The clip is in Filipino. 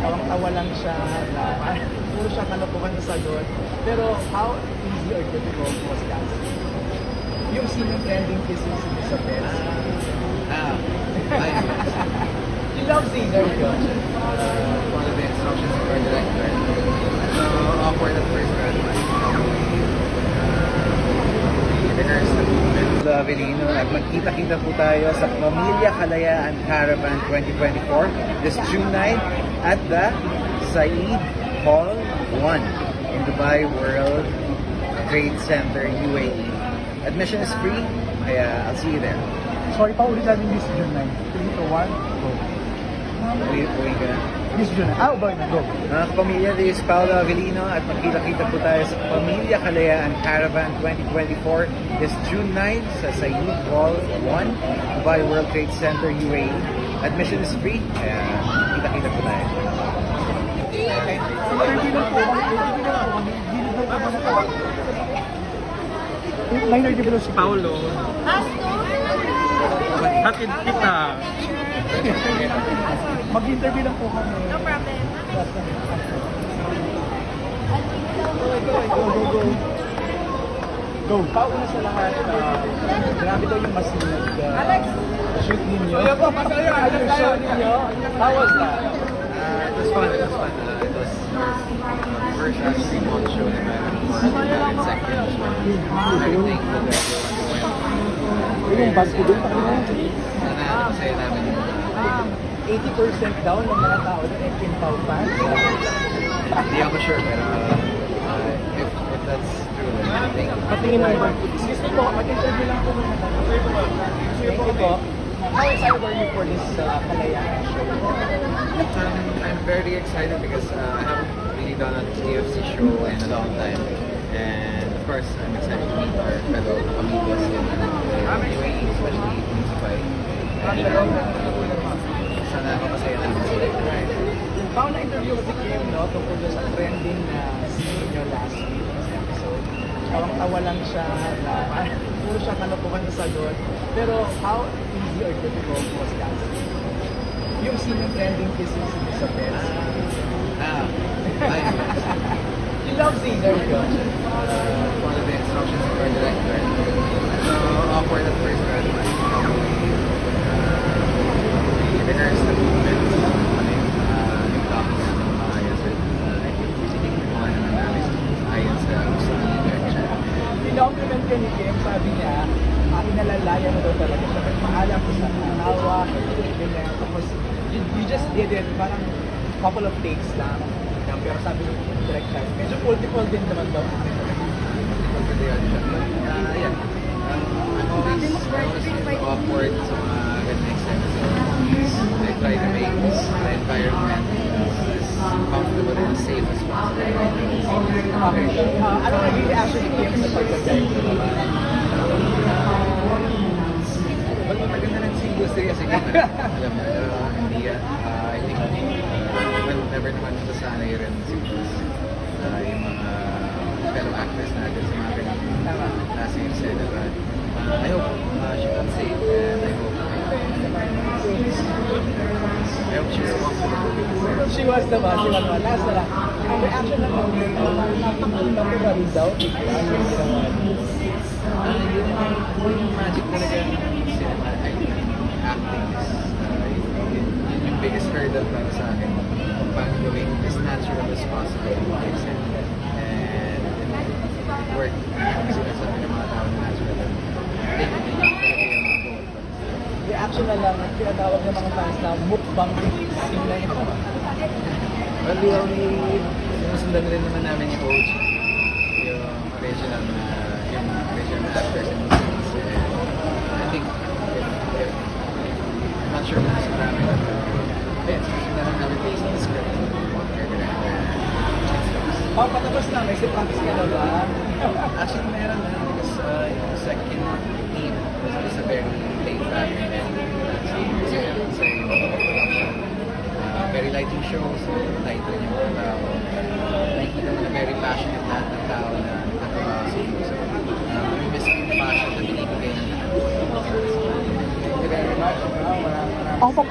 Tawang-tawa lang siya, na puro siya kalokohan na sagot. Pero how easy or difficult was that? Yung sinong trending kiss yung si Isabel. You love seeing her, yun. One of the instructions of our director. So, awkward at first, but rehearse the movement. Avelino at magkita-kita po tayo sa Pamilya Kalayaan Caravan 2024 this June 9 at the Said Hall 1 in Dubai World Trade Center, UAE. Admission is free, kaya I'll see you there. Sorry pa, ulit namin this June 9. 3 to 1, go. Uwi ka na. This June 9. Boy, go. Mga kapamilya, this is Paolo Avelino at magkita-kita po tayo sa Pamilya Kalayaan Caravan 2024 this June 9 sa Said Hall 1, Dubai World Trade Center, UAE. Admission is free, kaya kita-kita po tayo. Minor develop si Paulo. Hatid kita. Mag-interview lang po kami. No problem. Go. Pauna sa lahat. Grabe daw yung mas shoot ninyo. Yung show ninyo. How was that? It was fun. It was our first stream-on show in America. Second. Very thankful that Yung basketball pa rin. sana masaya namin yun. 80% daw ng mga tao na Kim Pao fans. Hindi ako sure, pero if that's true, then thank you. Patingin ng bird. Excuse me po, mag-interview lang po muna. Thank you po. How excited were you for this Kalayaan show? I'm very excited because I haven't really done a TFC show in a long time. And of course, I'm excited to meet our fellow Pamilyas in UAE, especially in Dubai. And sana mapasaya namin sila. Paano na-interview ko si Kim, no? Tungkol doon sa trending na scene nyo last week episode. Tawang-tawa lang siya, na puro siya kalokohan na sagot. Pero how easy or difficult was that? Yung scene ng trending kiss yung si Isabel. You love seeing her, yun. One of the instructions of our director. So, awkward at first, but rehearse the movement. Yung topics na maayos at tinitingnan naman namin ayon sa gusto ni director. Dinocumment ka ni Kim, sabi niya, inalalayan mo daw talaga siya. Nagpaalam ko sa asawa, ganyan. Tapos, you just did it, parang couple of takes lang. Pero sabi ng direct shot, medyo multiple din naman daw. Yeah. I'm always awkward sa mga ganitong episodes. I try to make the environment as comfortable and safe as possible. Okay. Ano naging reaction ni Kim sa pagka-drive ko naman? Well, maganda rin si industry kasi alam mo, hindi I think, well, never naman masasanay rin siguro yung mga fellow actors natin sa mga ganyan nasa yung set. But I hope she got safe and I hope she's comfortable. She was naman. Last na lang. Ang reaction ng mga dito, natural rin daw. Yung ginawa. Yung magic talaga ng cinema, acting is yung biggest hurdle para sa akin. Paano gawing as natural as possible yung exit. And work, sinasabi ng mga tao na natural. Reaction na lang ang tinatawag ng mga fans na mukbang scene na yun. Well, sinusundan rin naman namin yung coach, yung original actors and scenes. I think, I'm not sure kung nasa namin, but sinusundan lang namin based on the script. Patapos na, may practice ka na ba? Actually, meron na because yung second team was a very laid back and very lighting show, so light rin yung mga tao. Nakikita mo na very passionate lahat ng tao na nagtatrabaho sa iyo. So, we miss yung passion na binibigay ng lahat. Thank you very much. Ako pa